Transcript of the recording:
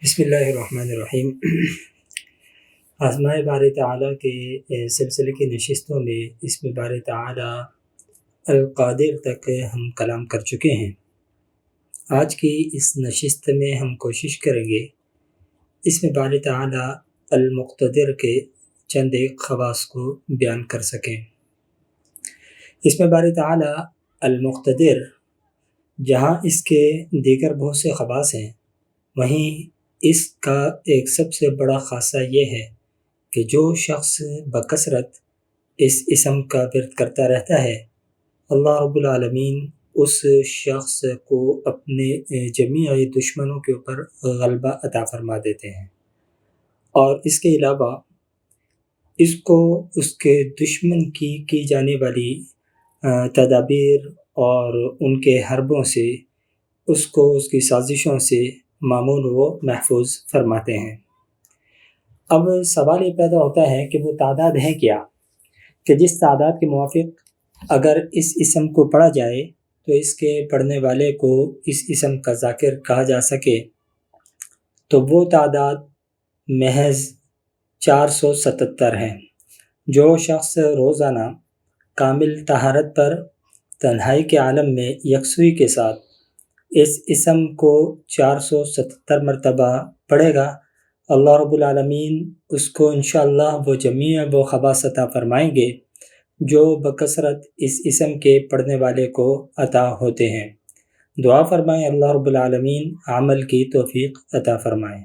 بسم اللہ الرحمن الرحیم۔ آسمائے بار تعالیٰ کے سلسلے کی نشستوں میں اسم بار تعالیٰ القادر تک ہم کلام کر چکے ہیں۔ آج کی اس نشست میں ہم کوشش کریں گے اسم بار تعالیٰ المقتدر کے چند ایک خواص کو بیان کر سکیں۔ اسم بار تعالیٰ المقتدر جہاں اس کے دیگر بہت سے خواص ہیں، وہیں اس کا ایک سب سے بڑا خاصہ یہ ہے کہ جو شخص بکثرت اس اسم کا ورد کرتا رہتا ہے، اللہ رب العالمین اس شخص کو اپنے جمیع دشمنوں کے اوپر غلبہ عطا فرما دیتے ہیں، اور اس کے علاوہ اس کو اس کے دشمن کی جانے والی تدابیر اور ان کے حربوں سے اس کو اس کی سازشوں سے مامون و محفوظ فرماتے ہیں۔ اب سوال یہ پیدا ہوتا ہے کہ وہ تعداد ہے کیا، کہ جس تعداد کے موافق اگر اس اسم کو پڑھا جائے تو اس کے پڑھنے والے کو اس اسم کا ذاکر کہا جا سکے، تو وہ تعداد محض 477 ہے۔ جو شخص روزانہ کامل طہارت پر تنہائی کے عالم میں یکسوئی کے ساتھ اس اسم کو 477 مرتبہ پڑھے گا، اللہ رب العالمین اس کو انشاءاللہ وہ جمیع وہ خواص عطا فرمائیں گے جو بکثرت اس اسم کے پڑھنے والے کو عطا ہوتے ہیں۔ دعا فرمائیں اللہ رب العالمین عمل کی توفیق عطا فرمائیں۔